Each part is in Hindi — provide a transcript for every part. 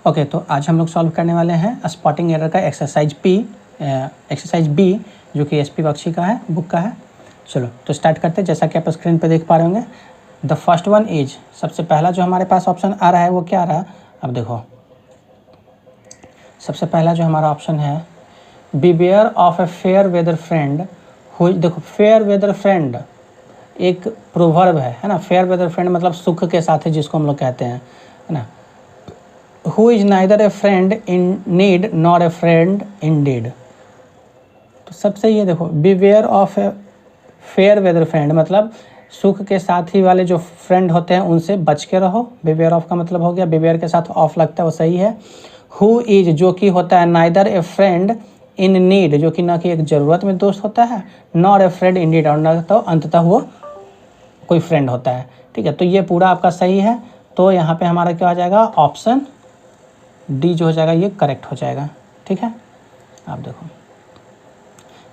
ओके, तो आज हम लोग सॉल्व करने वाले हैं स्पॉटिंग एरर का एक्सरसाइज बी जो कि एसपी बख्शी का है, बुक का है। चलो तो स्टार्ट करते हैं। जैसा कि आप स्क्रीन पे देख पा रहे होंगे, द फर्स्ट वन इज, सबसे पहला जो हमारे पास ऑप्शन आ रहा है वो क्या आ रहा है। अब देखो, सबसे पहला जो हमारा ऑप्शन है, beware of a fair weather friend who, देखो फेयर वेदर फ्रेंड एक प्रोवर्ब है ना। फेयर वेदर फ्रेंड मतलब सुख के साथी जिसको हम लोग कहते हैं, है ना। Who is neither a friend in need nor a friend in deed. तो सबसे ये देखो, beware of a fair weather friend मतलब सुख के साथी वाले जो फ्रेंड होते हैं उनसे बच के रहो। बिवेयर ऑफ का मतलब हो गया, बिवेयर के साथ ऑफ लगता है वो सही है। हु इज जो कि होता है neither a friend in need जो कि ना कि एक ज़रूरत में दोस्त होता है, nor a friend in deed और न तो अंततः वो कोई फ्रेंड होता है। ठीक है, तो ये पूरा आपका सही है। तो यहाँ पे हमारा क्या हो जाएगा, ऑप्शन डी जो हो जाएगा ये करेक्ट हो जाएगा। ठीक है, आप देखो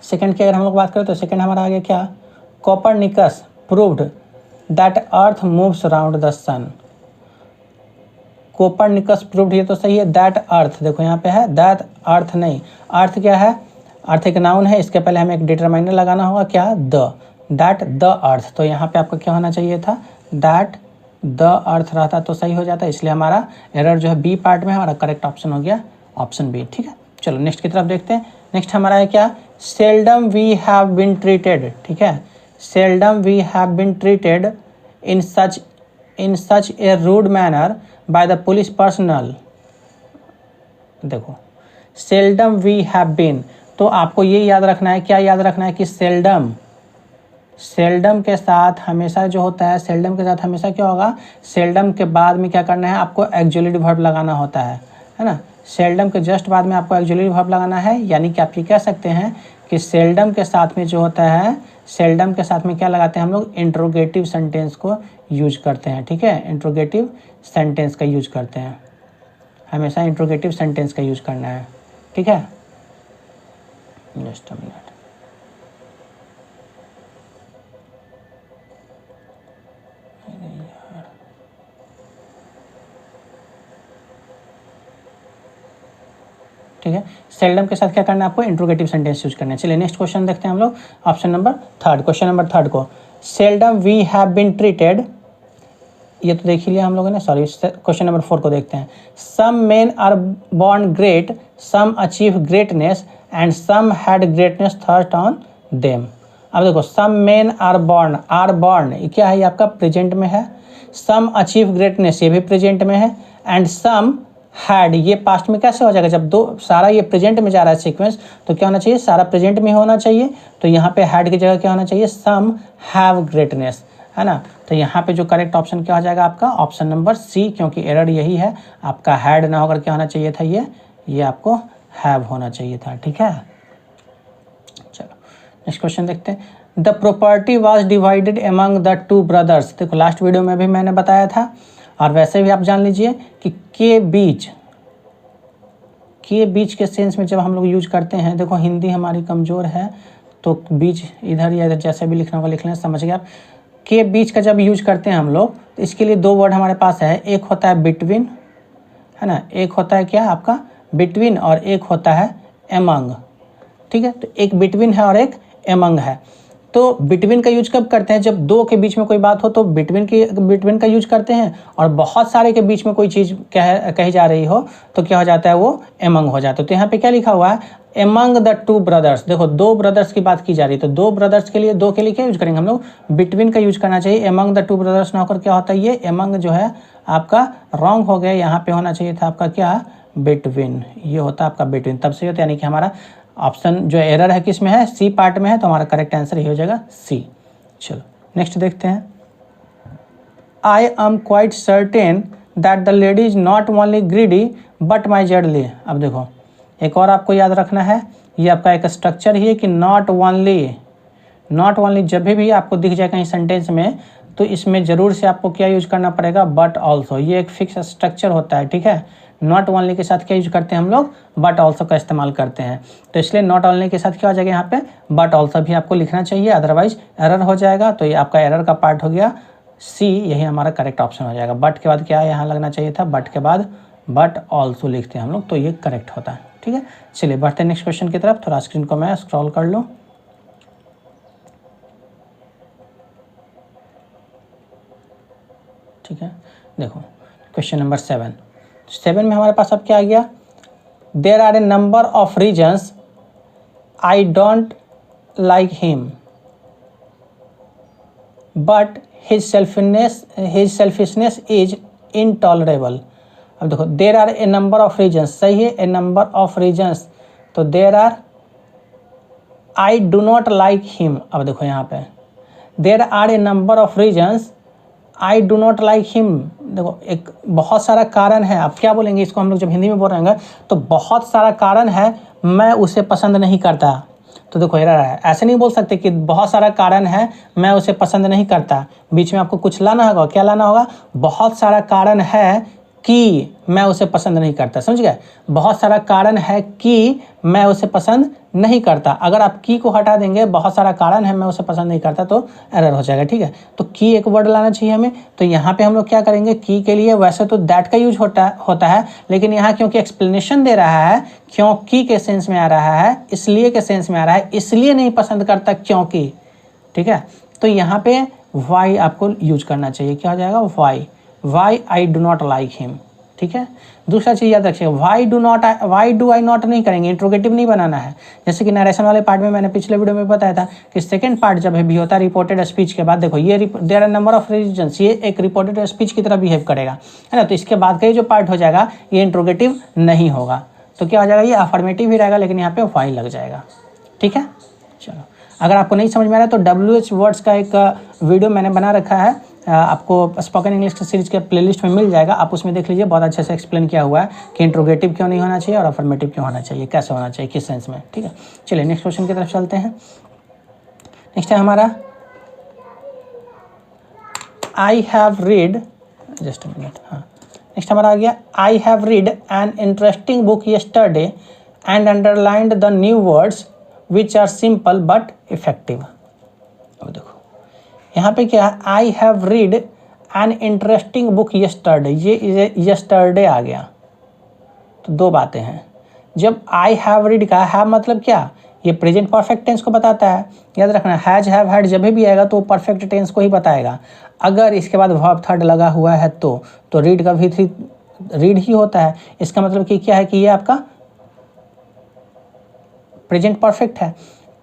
सेकंड की अगर हम लोग बात करें तो सेकंड हमारा आ गया क्या, Copernicus proved that earth moves around the sun. Copernicus proved, ये तो सही है। दैट अर्थ, देखो यहाँ पे है दैट अर्थ नहीं, अर्थ क्या है, अर्थ एक नाउन है, इसके पहले हमें एक डिटरमाइनर लगाना होगा क्या, द, दैट द अर्थ। तो यहाँ पे आपका क्या होना चाहिए था, दैट द अर्थ रहता तो सही हो जाता, इसलिए हमारा एरर जो है बी पार्ट में, हमारा करेक्ट ऑप्शन हो गया ऑप्शन बी। ठीक है, चलो नेक्स्ट की तरफ देखते हैं। नेक्स्ट हमारा है क्या, seldom we have been treated. ठीक है, seldom we have been treated in such a rude manner by the police personnel. देखो सेल्डम वी हैव बीन, तो आपको ये याद रखना है, क्या याद रखना है कि सेल्डम, सेल्डम के साथ हमेशा जो होता है, सेल्डम के साथ हमेशा क्या होगा, सेल्डम के बाद में क्या करना है, आपको एक्जुलेटिव वर्ब लगाना होता है ना। सेल्डम के जस्ट बाद में आपको एक्जुलेटिव वर्ब लगाना है, यानी कि आप ये कह सकते हैं कि सेल्डम के साथ में जो होता है, सेल्डम के साथ में क्या लगाते हैं हम लोग, इंट्रोगेटिव सेंटेंस को यूज करते हैं। ठीक है, इंट्रोगेटिव सेंटेंस का यूज करते हैं, हमेशा इंट्रोगेटिव सेंटेंस का यूज करना है। ठीक है, जस्ट अ मिनट। ठीक है, सेल्डम के साथ क्या करना है आपको, इंट्रोगेटिव सेंटेंस यूज करना है। चलिए नेक्स्ट क्वेश्चन देखते हैं हम लोग, option number third, question number third को, seldom we have been treated, ये तो देख ही लिया हम लोगों ने, सॉरी। क्वेश्चन नंबर 4 को देखते हैं, some men are born great, some achieve greatness and some had greatness thirst on them. अब देखो, सम मेन आर बॉर्न ये क्या है, ये आपका प्रेजेंट में है। सम अचीव ग्रेटनेस ये भी प्रेजेंट में है, एंड सम हैड ये पास्ट में कैसे हो जाएगा, जब दो सारा ये प्रेजेंट में जा रहा है सीक्वेंस, तो क्या होना चाहिए, सारा प्रेजेंट में होना चाहिए। तो यहाँ पे हैड की जगह क्या होना चाहिए, सम हैव ग्रेटनेस, है ना। तो यहाँ पे जो करेक्ट ऑप्शन क्या हो जाएगा आपका, ऑप्शन नंबर सी, क्योंकि एरर यही है आपका, हैड ना होकर क्या होना चाहिए था, ये आपको हैव होना चाहिए था। ठीक है, चलो नेक्स्ट क्वेश्चन देखते हैं। The property was divided among the two brothers. देखो लास्ट वीडियो में भी मैंने बताया था, और वैसे भी आप जान लीजिए कि के बीच के सेंस में जब हम लोग यूज करते हैं, देखो हिंदी हमारी कमज़ोर है तो बीच इधर या इधर जैसे भी लिखना होगा लिख लें, समझ गए आप। के बीच का जब यूज करते हैं हम लोग, तो इसके लिए दो वर्ड हमारे पास है, एक होता है बिटवीन, है ना, एक होता है क्या आपका बिटवीन, और एक होता है एमंग। ठीक है, तो एक बिटवीन है और एक एमंग है। तो बिटवीन का यूज कब करते हैं, जब दो के बीच में कोई बात हो तो बिटवीन का यूज करते हैं, और बहुत सारे के बीच में कोई चीज़ कही जा रही हो तो क्या हो जाता है, वो एमंग हो जाता है। तो यहाँ पे क्या लिखा हुआ है, एमंग द टू ब्रदर्स। देखो दो ब्रदर्स की बात की जा रही है, तो दो ब्रदर्स के लिए, दो के लिए क्या यूज करेंगे हम लोग, बिटवीन का यूज करना चाहिए। एमंग द टू ब्रदर्स ना होकर क्या होता है, ये एमंग जो है आपका रॉन्ग हो गया, यहाँ पे होना चाहिए था आपका क्या, बिटवीन, ये होता है आपका बिटवीन, तब से होता है, यानी कि हमारा ऑप्शन जो एरर है किस में है, सी पार्ट में है, तो हमारा करेक्ट आंसर ये हो जाएगा सी। चलो नेक्स्ट देखते हैं। I am quite certain that the lady is not only greedy but miserly. अब देखो एक और आपको याद रखना है, ये आपका एक स्ट्रक्चर ही है कि नॉट ओनली जब भी आपको दिख जाए कहीं सेंटेंस में, तो इसमें ज़रूर से आपको क्या यूज करना पड़ेगा, बट ऑल्सो, ये एक फिक्स स्ट्रक्चर होता है। ठीक है, नॉट ओनली के साथ क्या यूज करते हैं हम लोग, बट ऑल्सो का इस्तेमाल करते हैं, तो इसलिए नॉट ओनली के साथ क्या हो जाएगा यहाँ पे, बट ऑल्सो भी आपको लिखना चाहिए, अदरवाइज एरर हो जाएगा। तो ये आपका एरर का पार्ट हो गया सी, यही हमारा करेक्ट ऑप्शन हो जाएगा। बट के बाद क्या यहाँ लगना चाहिए था, बट के बाद बट ऑल्सो लिखते हैं हम लोग, तो ये करेक्ट होता है। ठीक है, चलिए बढ़ते हैं नेक्स्ट क्वेश्चन की तरफ। थोड़ा स्क्रीन को मैं स्क्रॉल कर लूँ। ठीक है, देखो क्वेश्चन नंबर 7 में हमारे पास अब क्या आ गया, there are a number of reasons I don't like him but his selfishness is intolerable. अब देखो there are a number of reasons, सही है, ए नंबर ऑफ रीजन्स, तो there are I do not like him. अब देखो यहाँ पे there are a number of reasons I do not like him, देखो एक बहुत सारा कारण है। आप क्या बोलेंगे इसको, हम लोग जब हिंदी में बोल रहे हैं तो बहुत सारा कारण है मैं उसे पसंद नहीं करता, तो देखो एरर है। ऐसे नहीं बोल सकते कि बहुत सारा कारण है मैं उसे पसंद नहीं करता, बीच में आपको कुछ लाना होगा। क्या लाना होगा, बहुत सारा कारण है कि मैं उसे पसंद नहीं करता, समझ गए, बहुत सारा कारण है कि मैं उसे पसंद नहीं करता। अगर आप की को हटा देंगे, बहुत सारा कारण है मैं उसे पसंद नहीं करता, तो एरर हो जाएगा। ठीक है, तो की एक वर्ड लाना चाहिए हमें, तो यहाँ पे हम लोग क्या करेंगे, की के लिए वैसे तो दैट का यूज होता है, लेकिन यहाँ क्योंकि एक्सप्लेनेशन दे रहा है, क्योंकि के सेंस में आ रहा है, इसलिए के सेंस में आ रहा है, इसलिए नहीं पसंद करता क्योंकि। ठीक है, तो यहाँ पे वाई आपको यूज करना चाहिए। क्या हो जाएगा, why I do not like him. ठीक है, दूसरा चीज़ याद रखिए, वाई डू आई नॉट नहीं करेंगे, इंट्रोगेटिव नहीं बनाना है। जैसे कि नरेशन वाले पार्ट में मैंने पिछले वीडियो में बताया था कि सेकंड पार्ट जब भी होता है रिपोर्टेड स्पीच के बाद, देखो ये there are number of reasons, ये एक रिपोर्टेड स्पीच की तरह बिहेव करेगा, है ना, तो इसके बाद का ये जो पार्ट हो जाएगा ये इंट्रोगेटिव नहीं होगा, तो क्या हो जाएगा, ये अफर्मेटिव ही रहेगा, लेकिन यहाँ पे वाई लग जाएगा। ठीक है, चलो अगर आपको नहीं समझ में आ रहा है तो WH वर्ड्स का एक वीडियो मैंने बना रखा है, आपको स्पोकन इंग्लिश के सीरीज के प्लेलिस्ट में मिल जाएगा, आप उसमें देख लीजिए, बहुत अच्छे से एक्सप्लेन किया हुआ है कि इंट्रोगेटिव क्यों नहीं होना चाहिए और अफर्मेटिव क्यों होना चाहिए, कैसे होना चाहिए, किस सेंस में। ठीक है, चलिए नेक्स्ट क्वेश्चन की तरफ चलते हैं। नेक्स्ट है हमारा I have read, just a minute, हाँ नेक्स्ट हमारा आ गया, I have read an interesting book yesterday and underlined the new words which are simple but effective. अब देखो यहाँ पे क्या है, I have read an interesting book yesterday, ये यस्टरडे आ गया, तो दो बातें हैं। जब आई हैव रीड का हैव मतलब क्या, ये प्रेजेंट परफेक्ट टेंस को बताता है, याद रखना, हैज हैव हैड जब भी आएगा तो परफेक्ट टेंस को ही बताएगा। अगर इसके बाद वर्ब थर्ड लगा हुआ है तो रीड का भी रीड ही होता है, इसका मतलब कि क्या है कि ये आपका प्रेजेंट परफेक्ट है।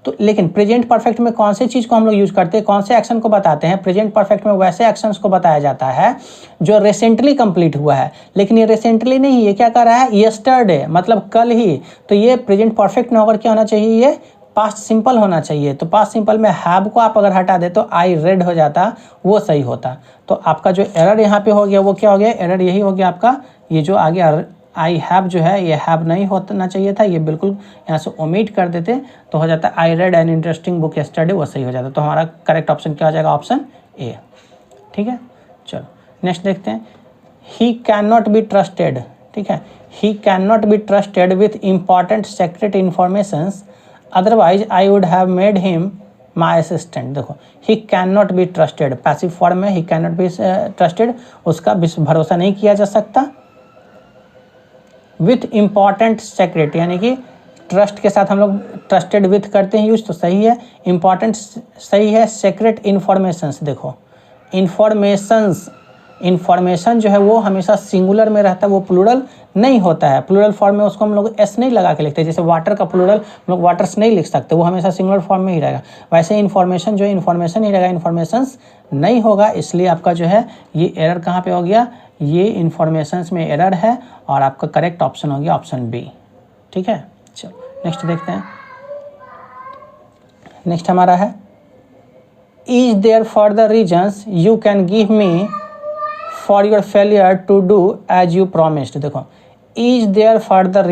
तो लेकिन प्रेजेंट परफेक्ट में कौन से चीज़ को हम लोग यूज करते हैं, कौन से एक्शन को बताते हैं, प्रेजेंट परफेक्ट में वैसे एक्शंस को बताया जाता है जो रिसेंटली कंप्लीट हुआ है, लेकिन ये रिसेंटली नहीं, ये क्या कर रहा है, यस्टरडे मतलब कल ही, तो ये प्रेजेंट परफेक्ट में होकर क्या होना चाहिए, ये पास्ट सिंपल होना चाहिए। तो पास्ट सिंपल में हैव को आप अगर हटा दे तो आई रेड हो जाता, वो सही होता। तो आपका जो एरर यहाँ पे हो गया वो क्या हो गया, एरर यही हो गया आपका, ये जो आ गया आई हैव जो है ये हैव नहीं होना चाहिए था, ये बिल्कुल यहाँ से ओमिट कर देते तो हो जाता I read N interesting book yesterday, वो सही हो जाता। तो हमारा करेक्ट ऑप्शन क्या हो जाएगा, ऑप्शन ए। ठीक है, चलो नेक्स्ट देखते हैं, he can not be trusted. ठीक है, he can not be trusted with important secret informations, otherwise I would have made him my assistant. देखो he can not be trusted, passive form में he can not be trusted, उसका भरोसा नहीं किया जा सकता। विथ इम्पॉर्टेंट सेक्रेट, यानी कि ट्रस्ट के साथ हम लोग ट्रस्टेड विथ करते हैं यूज, तो सही है, इम्पॉर्टेंट सही है, सेक्रेट इन्फॉर्मेशंस, देखो इन्फॉर्मेशन जो है वो हमेशा सिंगुलर में रहता है, वो प्लूरल नहीं होता है। प्लूरल फॉर्म में उसको हम लोग एस नहीं लगा के लिखते, जैसे वाटर का प्लूरल हम लोग वाटर्स नहीं लिख सकते, वो हमेशा सिंगुलर फॉर्म में ही रहेगा। वैसे इन्फॉर्मेशन जो है इन्फॉर्मेशन ही रहेगा, इन्फॉर्मेशंस नहीं होगा, इसलिए आपका जो है ये एरर कहाँ पे हो गया, ये इन्फॉर्मेशंस में एरर है और आपका करेक्ट ऑप्शन हो गया ऑप्शन बी। ठीक है, चलो नेक्स्ट देखते हैं। नेक्स्ट हमारा है, is there further reasons you can give me for your failure to do as you promised. देखो इज देयर फर्दर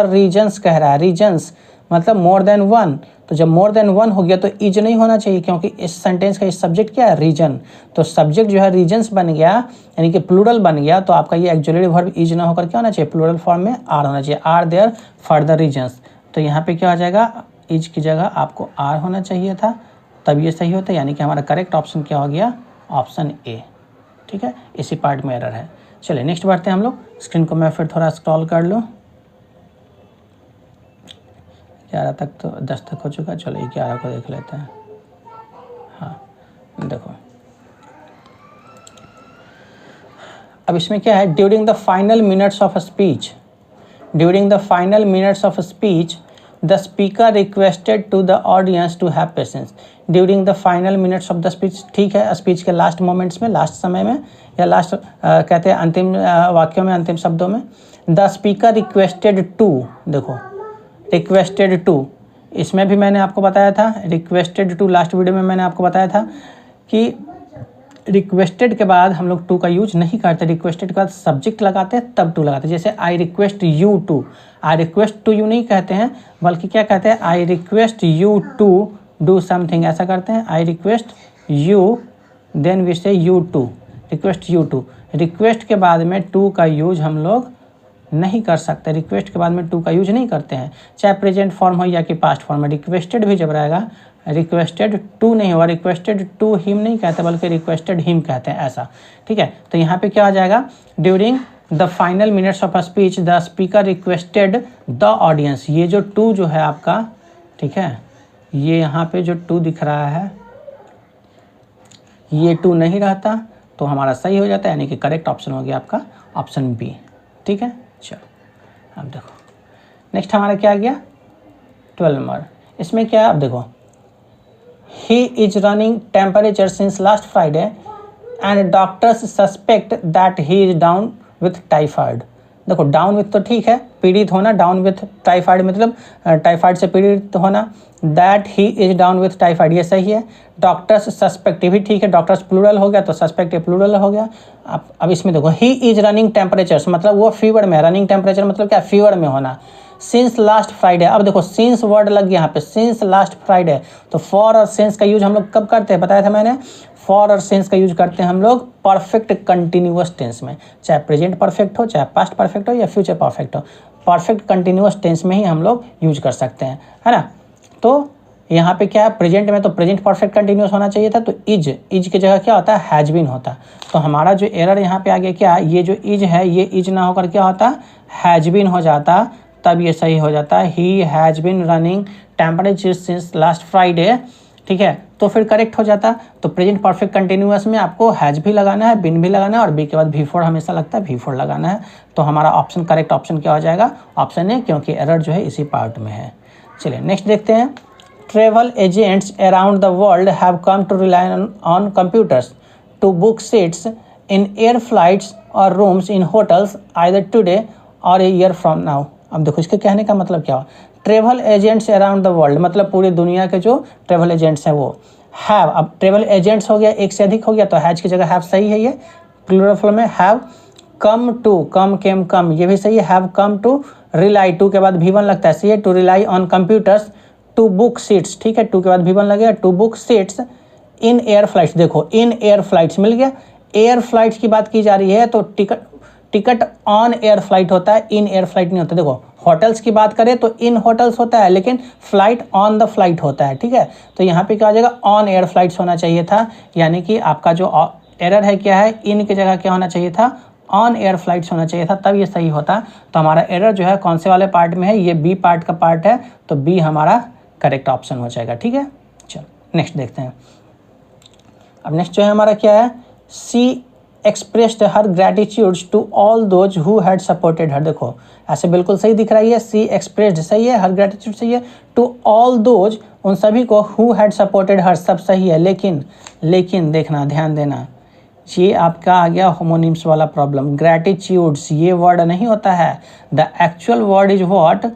रीजन्स कह रहा है, रीजन्स मतलब मोर देन वन, तो जब मोर देन वन हो गया तो इज नहीं होना चाहिए, क्योंकि इस सेंटेंस का इस सब्जेक्ट क्या है, रीजन, तो सब्जेक्ट जो है रीजन्स बन गया, यानी कि प्लूरल बन गया, तो आपका ये एक्जुलेटिव वर्ब इज ना होकर क्या होना चाहिए, प्लूरल फॉर्म में आर होना चाहिए, आर देयर फर्दर रीजन्स। तो यहाँ पे क्या हो जाएगा, इज की जगह आपको आर होना चाहिए था, तब ये सही होता है, यानी कि हमारा करेक्ट ऑप्शन क्या हो गया, ऑप्शन ए। ठीक है, इसी पार्ट में एरर है। चलिए नेक्स्ट बढ़ते हैं हम लोग। स्क्रीन को मैं फिर थोड़ा स्क्रॉल कर लूँ। 11 तक तो 10 तक हो चुका, चलो 11 को देख लेते हैं। हाँ देखो, अब इसमें क्या है, during the final minutes of speech, during the final minutes of speech the speaker requested to the audience to have patience. During the final minutes of the speech, ठीक है, स्पीच के लास्ट मोमेंट्स में, लास्ट समय में, या लास्ट कहते हैं अंतिम वाक्यों में, अंतिम शब्दों में। द स्पीकर रिक्वेस्टेड टू, देखो रिक्वेस्टेड टू, इसमें भी मैंने आपको बताया था, रिक्वेस्टेड टू लास्ट वीडियो में मैंने आपको बताया था कि रिक्वेस्टेड के बाद हम लोग टू का यूज नहीं करते, रिक्वेस्टेड के बाद सब्जेक्ट लगाते हैं तब टू लगाते हैं। जैसे I request you to, I request to you नहीं कहते हैं, बल्कि क्या कहते हैं, I request you to do something, ऐसा करते हैं। I request you, then we say you to, request you to. Request के बाद में टू का यूज हम लोग नहीं कर सकते, रिक्वेस्ट के बाद में टू का यूज नहीं करते हैं, चाहे प्रेजेंट फॉर्म हो या कि पास्ट फॉर्म में। रिक्वेस्टेड भी जब रहेगा, रिक्वेस्टेड टू नहीं होगा, रिक्वेस्टेड टू हिम नहीं कहते बल्कि रिक्वेस्टेड हिम कहते हैं, ऐसा, ठीक है। तो यहाँ पे क्या हो जाएगा, during the final minutes of a speech the speaker requested the audience. ये जो टू जो है आपका, ठीक है, ये यहाँ पे जो टू दिख रहा है, ये टू नहीं रहता तो हमारा सही हो जाता है, यानी कि करेक्ट ऑप्शन हो गया आपका ऑप्शन बी, ठीक है। चलो अब देखो नेक्स्ट हमारा क्या आ गया, 12 नंबर। इसमें क्या है, अब देखो, he is running temperature since last Friday and doctors suspect that he is down with typhoid। देखो डाउन विथ तो ठीक है, पीड़ित होना, डाउन विथ टाइफाइड मतलब टाइफाइड से पीड़ित होना, that he is down with typhoid, ये सही है। डॉक्टर्स सस्पेक्ट भी ठीक है, डॉक्टर्स प्लूरल हो गया तो सस्पेक्ट प्लूरल हो गया। अब इसमें देखो, ही इज रनिंग टेम्परेचर्स मतलब वो फीवर में, रनिंग टेम्परेचर मतलब क्या, फीवर में होना। सिंस लास्ट फ्राइडे, अब देखो सिंस वर्ड लग गया यहाँ पे, सिंस लास्ट फ्राइडे, तो फॉर और सिंस का यूज हम लोग कब करते हैं, बताया था मैंने, फॉर और सिंस का यूज करते हैं हम लोग परफेक्ट कंटिन्यूअस टेंस में, चाहे प्रेजेंट परफेक्ट हो, चाहे पास्ट परफेक्ट हो या फ्यूचर परफेक्ट हो, परफेक्ट कंटिन्यूअस टेंस में ही हम लोग यूज कर सकते हैं, है ना। तो यहाँ पे क्या है, प्रेजेंट में तो प्रेजेंट परफेक्ट कंटिन्यूअस होना चाहिए था, तो इज की जगह क्या होता है, हैज बीन होता। तो हमारा जो एरर यहाँ पे आ गया क्या, ये जो इज है ये इज ना होकर क्या होता, हैज बीन हो जाता, तब ये सही हो जाता है। He has been running temperature since last Friday, ठीक है, तो फिर करेक्ट हो जाता। तो प्रेजेंट परफेक्ट कंटिन्यूअस में आपको हैज भी लगाना है, बिन भी लगाना है, और बी के बाद V4 हमेशा लगता है, V4 लगाना है। तो हमारा ऑप्शन करेक्ट ऑप्शन क्या हो जाएगा, ऑप्शन ए, क्योंकि एरर जो है इसी पार्ट में है। चलिए नेक्स्ट देखते हैं। Travel agents around the world have come to rely on computers to book seats in air flights और rooms in hotels either today और ए ईयर फ्रॉम नाउ। अब देखो इसके कहने का मतलब क्या हुआ, travel agents around the world मतलब पूरी दुनिया के जो ट्रेवल एजेंट्स हैं वो हैव, अब ट्रेवल एजेंट्स हो गया, एक से अधिक हो गया तो हैज की जगह हैव सही है, ये प्लूरल फॉर्म में। Have come to, come came come, ये भी सही है। Have come to rely, to के बाद V1 लगता है, सही है। To rely on computers to book seats, ठीक है, टू के बाद V1 लगेगा, to book seats in air flights, देखो इन एयर फ्लाइट्स मिल गया। एयर फ्लाइट्स की बात की जा रही है तो टिकट ऑन एयर फ्लाइट होता है, इन एयर फ्लाइट नहीं होता। देखो होटल्स की बात करें तो इन होटल्स होता है, लेकिन फ्लाइट ऑन द फ्लाइट होता है, ठीक है। तो यहाँ पे क्या हो जाएगा, ऑन एयर फ्लाइट्स होना चाहिए था, यानी कि आपका जो एरर है क्या है, इन की जगह क्या होना चाहिए था, ऑन एयर फ्लाइट्स होना चाहिए था, तब ये सही होता। तो हमारा एरर जो है कौन से वाले पार्ट में है, ये बी पार्ट का पार्ट है, तो बी हमारा करेक्ट ऑप्शन हो जाएगा, ठीक है। चलो नेक्स्ट देखते हैं। अब नेक्स्ट जो है हमारा क्या है, she expressed her gratitude to all those who had supported her. देखो ऐसे बिल्कुल सही दिख रही है, सी एक्सप्रेस्ड सही है, हर ग्रेटिट्यूड सही है, टू ऑल दोज उन सभी को, हु हैड सपोर्टेड हर सब सही है, लेकिन देखना, ध्यान देना, ये आपका आ गया होमोनिम्स वाला प्रॉब्लम। ग्रेटिट्यूड्स ये वर्ड नहीं होता है, the actual word is what,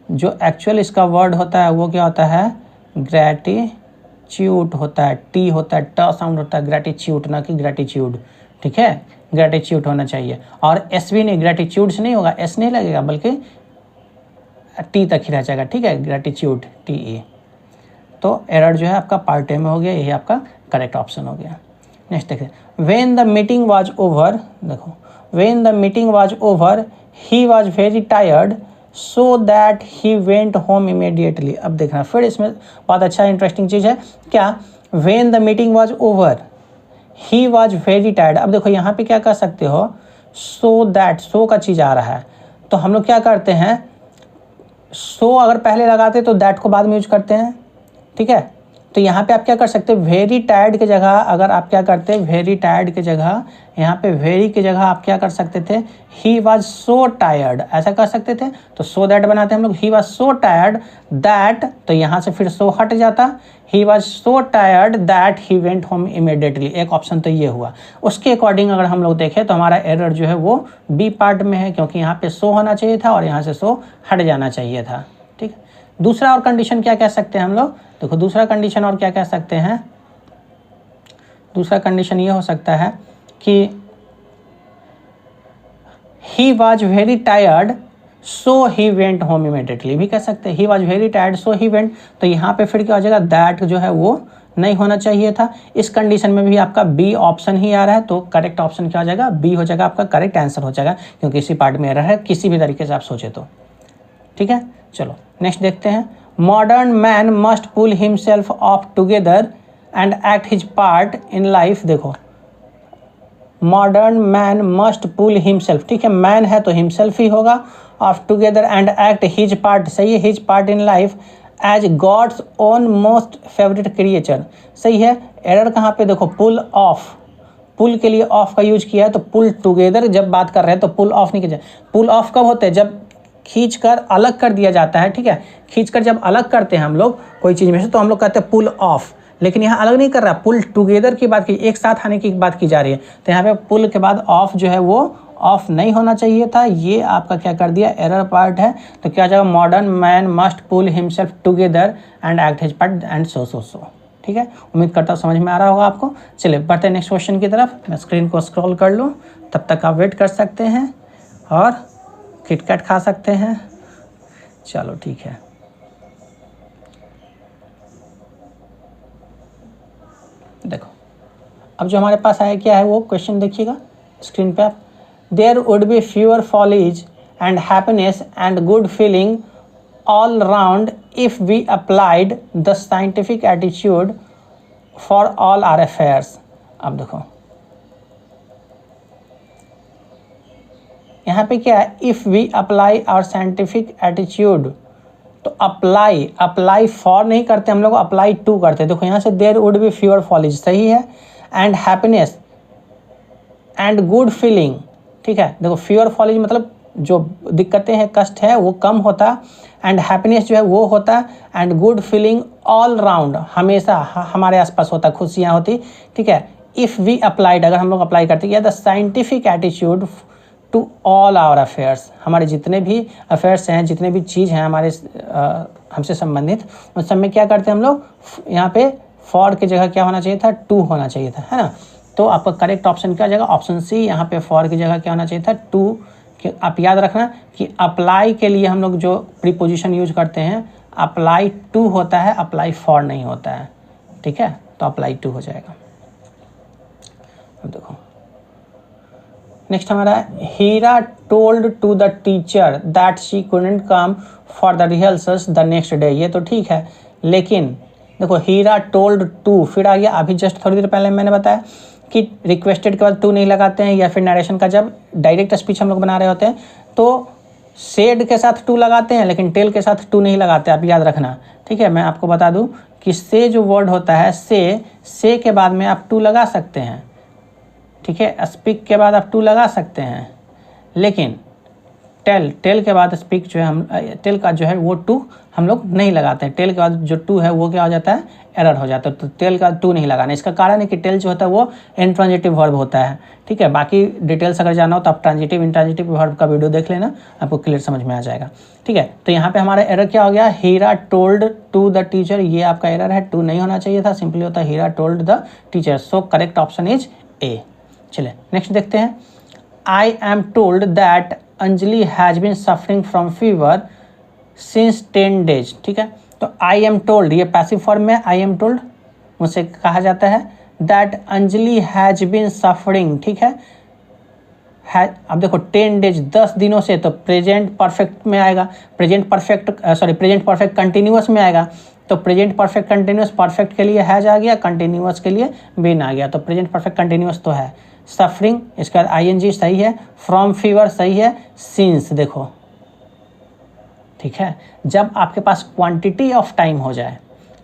जो एक्चुअल इसका वर्ड होता है वो क्या होता है, ग्रेटिट्यूड होता है, टी होता है, ट साउंड होता है, ग्रेटिट्यूड ना कि ग्रेटिट्यूड, ठीक है, ग्रेटिट्यूड होना चाहिए। और एस भी नहीं, ग्रेटिट्यूड से नहीं होगा, एस नहीं लगेगा बल्कि टी तक ही रह जाएगा, ठीक है, ग्रेटिट्यूड TE। तो एरर जो है आपका पार्ट ए में हो गया, यही आपका करेक्ट ऑप्शन हो गया। नेक्स्ट देखिए, when the meeting was over, देखो when the meeting was over he was very tired so that he went home immediately. अब देखना फिर इसमें बहुत अच्छा इंटरेस्टिंग चीज़ है क्या, when the meeting was over he was very tired. अब देखो यहाँ पे क्या कर सकते हो, सो दैट, सो का चीज़ आ रहा है तो हम लोग क्या करते हैं, सो अगर पहले लगाते तो दैट को बाद में यूज करते हैं, ठीक है। तो यहाँ पे आप क्या कर सकते हैं, वेरी टायर्ड की जगह अगर आप क्या करते हैं, वेरी टायर्ड की जगह यहाँ पे वेरी की जगह आप क्या कर सकते थे, ही वॉज सो टायर्ड, ऐसा कर सकते थे। तो सो दैट बनाते हैं हम लोग, he was so tired that, तो यहाँ से फिर सो हट जाता, he was so tired that he went home immediately. एक ऑप्शन तो ये हुआ। उसके अकॉर्डिंग अगर हम लोग देखें तो हमारा एरर जो है वो बी पार्ट में है, क्योंकि यहाँ पे सो होना चाहिए था और यहाँ से सो हट जाना चाहिए था, ठीक है। दूसरा और कंडीशन क्या कह सकते हैं हम लोग, देखो दूसरा कंडीशन और क्या कह सकते हैं, दूसरा कंडीशन ये हो सकता है कि he was very tired so he went home immediately, भी कह सकते हैं he was very tired so he went. तो यहाँ पे फिर क्या हो जाएगा, दैट जो है वो नहीं होना चाहिए था। इस कंडीशन में भी आपका बी ऑप्शन ही आ रहा है, तो करेक्ट ऑप्शन क्या हो जाएगा, बी हो जाएगा, आपका करेक्ट आंसर हो जाएगा, क्योंकि इसी पार्ट में एरर है किसी भी तरीके से आप सोचे तो, ठीक है। चलो नेक्स्ट देखते हैं, modern man must pull himself of together and act his part in life. देखो modern man must pull himself, ठीक है, मैन है तो हिमसेल्फ ही होगा, of together and act his part, सही है, his part in life as God's own most favourite creature, सही है। एरर कहाँ पे, देखो पुल ऑफ, पुल के लिए ऑफ का यूज किया है, तो पुल टुगेदर जब बात कर रहे हैं तो पुल ऑफ नहीं किया जाए। पुल ऑफ कब होते हैं, जब खींचकर अलग कर दिया जाता है, ठीक है, खींचकर जब अलग करते हैं हम लोग कोई चीज़ में से तो हम लोग कहते हैं पुल ऑफ, लेकिन यहाँ अलग नहीं कर रहा, पुल टुगेदर की बात की, एक साथ आने की बात की जा रही है। तो यहाँ पे पुल के बाद ऑफ जो है वो ऑफ नहीं होना चाहिए था, ये आपका क्या कर दिया, एरर पार्ट है। तो क्या हो जाएगा, modern man must pull himself together and act his part and so, ठीक है। उम्मीद करता हूँ समझ में आ रहा होगा आपको। चलिए बढ़ते हैं नेक्स्ट क्वेश्चन की तरफ, मैं स्क्रीन को स्क्रॉल कर लूँ, तब तक आप वेट कर सकते हैं और किटकैट खा सकते हैं। चलो ठीक है, देखो अब जो हमारे पास आया क्या है वो क्वेश्चन देखिएगा स्क्रीन पे आप, there would be fewer follies and happiness and good feeling all round if we applied the scientific attitude for all our affairs. अब देखो यहाँ पे क्या है, if we apply our scientific attitude, तो अप्लाई फॉर नहीं करते हम लोग, अप्लाई टू करते हैं। देखो यहाँ से there would be fewer follies, सही है, and happiness and good feeling, ठीक है। देखो फ्यूअर फॉलीज मतलब जो दिक्कतें हैं, कष्ट है वो कम होता, एंड हैप्पीनेस जो है वो होता, and good feeling all round हमेशा हमारे आसपास होता, खुशियाँ होती, ठीक है। इफ़ वी अप्लाइड, अगर हम लोग अप्लाई करते हैं the scientific attitude to all our affairs, हमारे जितने भी अफेयर्स हैं, जितने भी चीज़ हैं हमारे हमसे संबंधित, उन सब में क्या करते हैं हम लोग, यहाँ पे फॉर की जगह क्या होना चाहिए था, टू होना चाहिए था, है ना। तो आपका करेक्ट ऑप्शन क्या हो जाएगा, ऑप्शन सी। यहाँ पे फॉर की जगह क्या होना चाहिए था, टू। आप याद रखना कि अप्लाई के लिए हम लोग जो प्रीपोजिशन यूज करते हैं, अप्लाई टू होता है, अप्लाई फॉर नहीं होता है, ठीक है। तो अप्लाई टू हो जाएगा। अब देखो नेक्स्ट हमारा, Heera told to the teacher that she couldn't come for the rehearsals the next day. ये तो ठीक है, लेकिन देखो हीरा टोल्ड टू, फिर आ गया, अभी जस्ट थोड़ी देर पहले मैंने बताया कि रिक्वेस्टेड के बाद टू नहीं लगाते हैं, या फिर नरेशन का जब डायरेक्ट स्पीच हम लोग बना रहे होते हैं तो सेड के साथ टू लगाते हैं, लेकिन टेल के साथ टू नहीं लगाते, आप याद रखना, ठीक है। मैं आपको बता दूं कि से जो वर्ड होता है, से के बाद में आप टू लगा सकते हैं, ठीक है। स्पीक के बाद आप टू लगा सकते हैं, लेकिन टेल के बाद स्पीक जो है हम टेल का जो है वो टू हम लोग नहीं लगाते हैं। टेल के बाद जो टू है वो क्या हो जाता है, एरर हो जाता है। तो टेल का टू नहीं लगाना, इसका कारण है कि टेल जो होता है वो इंट्रांजिटिव वर्ब होता है, ठीक है। बाकी डिटेल्स अगर जाना हो तो आप ट्रांजिटिव इंट्रांजिटिव वर्ब का वीडियो देख लेना, आपको क्लियर समझ में आ जाएगा, ठीक है। तो यहाँ पे हमारा एरर क्या हो गया, हीरा टोल्ड टू द टीचर, ये आपका एरर है, टू नहीं होना चाहिए था, सिंपली होता है Heera told the teacher. So correct option is a. चलिए नेक्स्ट देखते हैं, I am told that Anjali has been suffering from fever since 10 days, ठीक है। तो आई एम टोल्ड, ये पैसिव फॉर्म में आई एम टोल्ड, मुझसे कहा जाता है that Anjali has been suffering, ठीक है। अब देखो 10 days 10 दिनों से, तो प्रेजेंट परफेक्ट में आएगा, प्रेजेंट परफेक्ट कंटिन्यूअस में आएगा। तो प्रेजेंट परफेक्ट कंटिन्यूअस, परफेक्ट के लिए हैज आ गया, कंटिन्यूअस के लिए बीन आ गया, तो प्रेजेंट परफेक्ट कंटिन्यूअस तो है, सफरिंग, इसका ING सही है, फ्रॉम फीवर सही है, सिंस देखो, ठीक है। जब आपके पास क्वांटिटी ऑफ टाइम हो जाए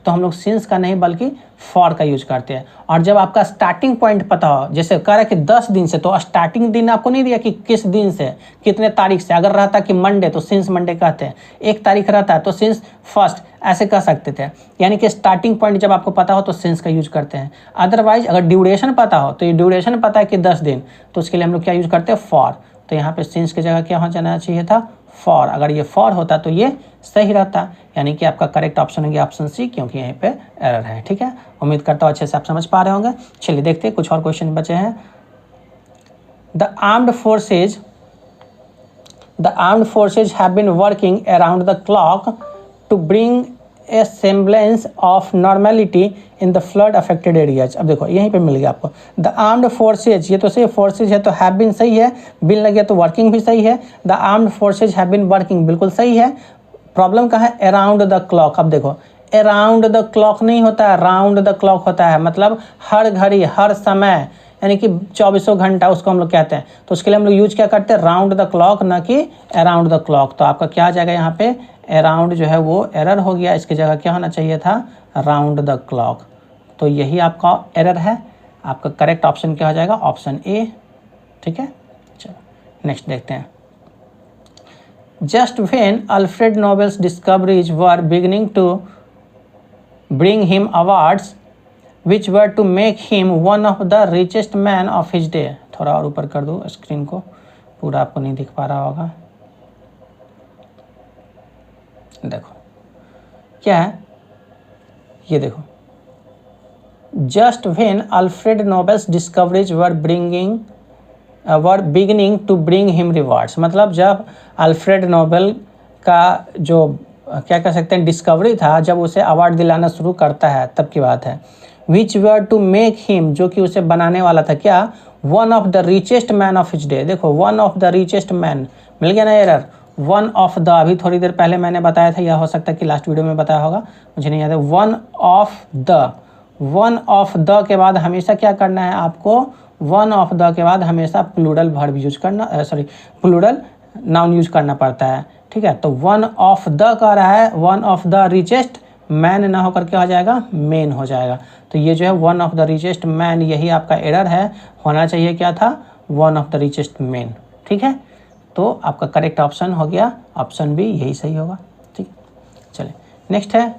तो हम लोग सिंस का नहीं बल्कि फॉर का यूज करते हैं। और जब आपका स्टार्टिंग पॉइंट पता हो, जैसे कह रहा है कि 10 दिन से, तो स्टार्टिंग दिन आपको नहीं दिया कि किस दिन से, कितने तारीख से। अगर रहता कि मंडे तो सिंस मंडे कहते हैं, 1 तारीख रहता है तो सिंस फर्स्ट ऐसे कह सकते थे। यानी कि स्टार्टिंग पॉइंट जब आपको पता हो तो सिंस का यूज करते हैं। अदरवाइज अगर ड्यूरेशन पता हो, तो ये ड्यूरेशन पता है कि 10 दिन, तो उसके लिए हम लोग क्या यूज करते हैं, फॉर। तो यहाँ पे सिंस की जगह क्या हो जाना चाहिए था, फॉर। अगर ये फॉर होता तो ये सही रहता, यानी कि आपका करेक्ट ऑप्शन हो गया ऑप्शन सी, क्योंकि यहीं पे एरर है। ठीक है, उम्मीद करता हूँ अच्छे से आप समझ पा रहे होंगे। चलिए देखते हैं, कुछ और क्वेश्चन बचे हैं। The armed forces have been working around the clock to bring a semblance of normality in the flood affected areas. अब देखो यहीं पे मिल गया आपको द आर्म्ड फोर्सेज, ये तो सही फोर्सेज है तो हैव बीन सही है, बिन लग गया तो वर्किंग भी सही है। The armed forces have been working बिल्कुल सही है। प्रॉब्लम कहाँ है, अराउंड द क्लॉक। अब देखो अराउंड द क्लॉक नहीं होता है, राउंड द क्लॉक होता है, मतलब हर घड़ी हर समय, यानी कि 24 घंटा उसको हम लोग कहते हैं। तो उसके लिए हम लोग यूज क्या करते हैं, राउंड द क्लॉक, ना कि अराउंड द क्लॉक। तो आपका क्या आ जाएगा यहाँ पे, अराउंड जो है वो एरर हो गया, इसकी जगह क्या होना चाहिए था, राउंड द क्लॉक। तो यही आपका एरर है। आपका करेक्ट ऑप्शन क्या हो जाएगा, ऑप्शन ए। ठीक है, चलो नेक्स्ट देखते हैं। Just when Alfred Nobel's discoveries were beginning to bring him awards which were to make him one of the richest man of his day। थोड़ा और ऊपर कर दो स्क्रीन को, पूरा आपको नहीं दिख पा रहा होगा। देखो क्या है, ये देखो, just when Alfred Nobel's discoveries were beginning to bring him rewards, मतलब जब अल्फ्रेड नोबेल का जो क्या कह सकते हैं डिस्कवरी था, जब उसे अवार्ड दिलाना शुरू करता है तब की बात है। Which were to make him, जो कि उसे बनाने वाला था क्या, one of the richest man of his day. देखो one of the richest man, मिल गया ना एरर, वन ऑफ द, अभी थोड़ी देर पहले मैंने बताया था, या हो सकता है कि लास्ट वीडियो में बताया होगा, मुझे नहीं याद है। वन ऑफ द के बाद हमेशा क्या करना है आपको, वन ऑफ द के बाद हमेशा प्लूरल वर्ब यूज करना, प्लूरल नाउन यूज करना पड़ता है। ठीक है, तो वन ऑफ द कह रहा है, one of the richest man ना होकर क्या हो जाएगा, मेन हो जाएगा। तो ये जो है one of the richest man, यही आपका एरर है, होना चाहिए क्या था, one of the richest man. ठीक है, तो आपका करेक्ट ऑप्शन हो गया ऑप्शन बी, यही सही होगा। ठीक, चलिए नेक्स्ट है,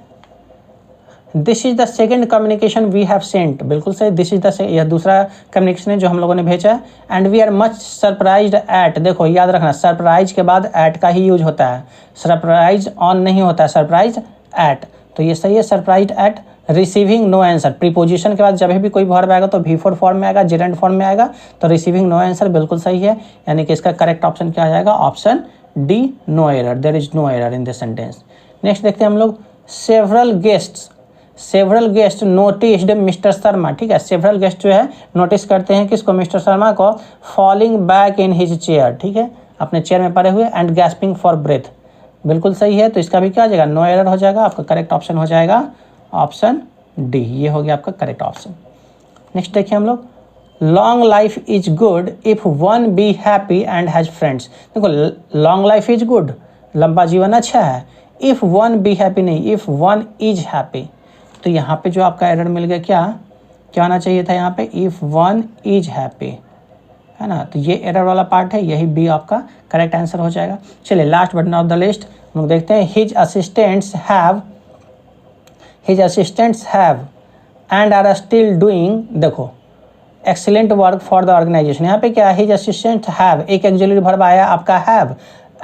this is the second communication we have sent. बिल्कुल सही, दिस इज द, यह दूसरा कम्युनिकेशन है जो हम लोगों ने भेजा है। And we are much surprised at, देखो याद रखना सरप्राइज के बाद एट का ही यूज होता है, सरप्राइज ऑन नहीं होता है, सरप्राइज एट। तो ये सही है, surprised at receiving no answer. Preposition के बाद जब भी कोई वर्ब आएगा तो V4 फॉर्म में आएगा, जेरेंड फॉर्म में आएगा, तो रिसीविंग नो आंसर बिल्कुल सही है। यानी कि इसका करेक्ट ऑप्शन क्या आ जाएगा, option D, no error, there is no error in this sentence. Next देखते हैं हम लोग, several guest noticed Mister Sharma. ठीक है, सेवरल गेस्ट जो है नोटिस करते हैं किसको, मिस्टर शर्मा को, falling back in his chair. ठीक है, अपने चेयर में पड़े हुए, एंड गैस्पिंग फॉर ब्रेथ, बिल्कुल सही है। तो इसका भी क्या हो जाएगा, नो एरर हो जाएगा। आपका करेक्ट ऑप्शन हो जाएगा ऑप्शन डी, ये हो गया आपका करेक्ट ऑप्शन। नेक्स्ट देखिए हम लोग, long life is good if one be happy and has friends. देखो लॉन्ग लाइफ इज गुड, लंबा जीवन अच्छा है, इफ वन बी हैप्पी नहीं, इफ वन इज हैप्पी। तो यहाँ पे जो आपका एरर मिल गया, क्या होना चाहिए था यहाँ पे, इफ वन इज हैप्पी, है ना। तो ये एरर वाला पार्ट है, यही बी आपका करेक्ट आंसर हो जाएगा। चलिए last but not the least हम लोग देखते हैं, his assistants have and are still doing, देखो excellent work for the organisation. यहाँ पे क्या है, हिज असिस्टेंट हैव, एक एक्सिलरी वर्ब आया आपका हैव,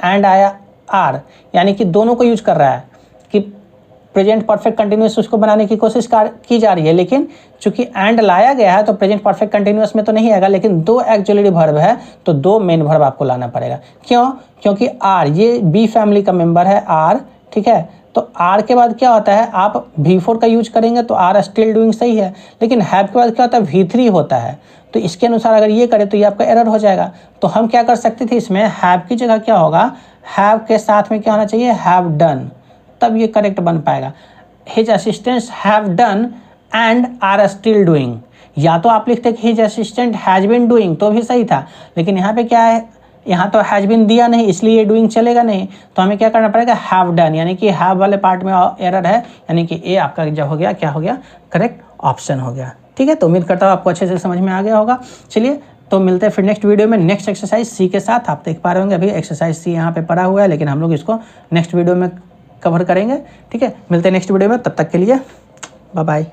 एंड आया आर, यानी कि दोनों को यूज कर रहा है कि प्रेजेंट परफेक्ट कंटिन्यूअस उसको बनाने की कोशिश की जा रही है। लेकिन चूंकि एंड लाया गया है तो प्रेजेंट परफेक्ट कंटिन्यूअस में तो नहीं आएगा, लेकिन दो एक्सिलरी वर्ब है तो दो मेन वर्ब आपको लाना पड़ेगा। क्यों, क्योंकि आर, ये बी फैमिली का मेंबर है आर। ठीक है, तो आर के बाद क्या होता है, आप V4 का यूज करेंगे तो आर स्टिल डूइंग सही है, लेकिन हैव के बाद क्या होता है, V3 होता है। तो इसके अनुसार अगर ये करें तो ये आपका एरर हो जाएगा। तो हम क्या कर सकते थे, इसमें हैव की जगह क्या होगा, हैव के साथ में क्या होना चाहिए, हैव डन, तब ये करेक्ट बन पाएगा। His assistants have done and are still doing, या तो आप लिखते कि his assistant has been doing, तो भी सही था, लेकिन यहाँ पे क्या है, यहाँ तो हैज़ बीन दिया नहीं, इसलिए ये डूइंग चलेगा नहीं, तो हमें क्या करना पड़ेगा, हैव डन, यानी कि हैव वाले पार्ट में एरर है, यानी कि ए आपका जो हो गया, क्या हो गया, करेक्ट ऑप्शन हो गया। ठीक है, तो उम्मीद करता हूँ आपको अच्छे से समझ में आ गया होगा। चलिए तो मिलते हैं फिर नेक्स्ट वीडियो में नेक्स्ट एक्सरसाइज सी के साथ। आप देख पा रहे होंगे अभी एक्सरसाइज सी यहाँ पे पड़ा हुआ है, लेकिन हम लोग इसको नेक्स्ट वीडियो में कवर करेंगे। ठीक है, मिलते हैं नेक्स्ट वीडियो में, तब तक के लिए बाय बाय।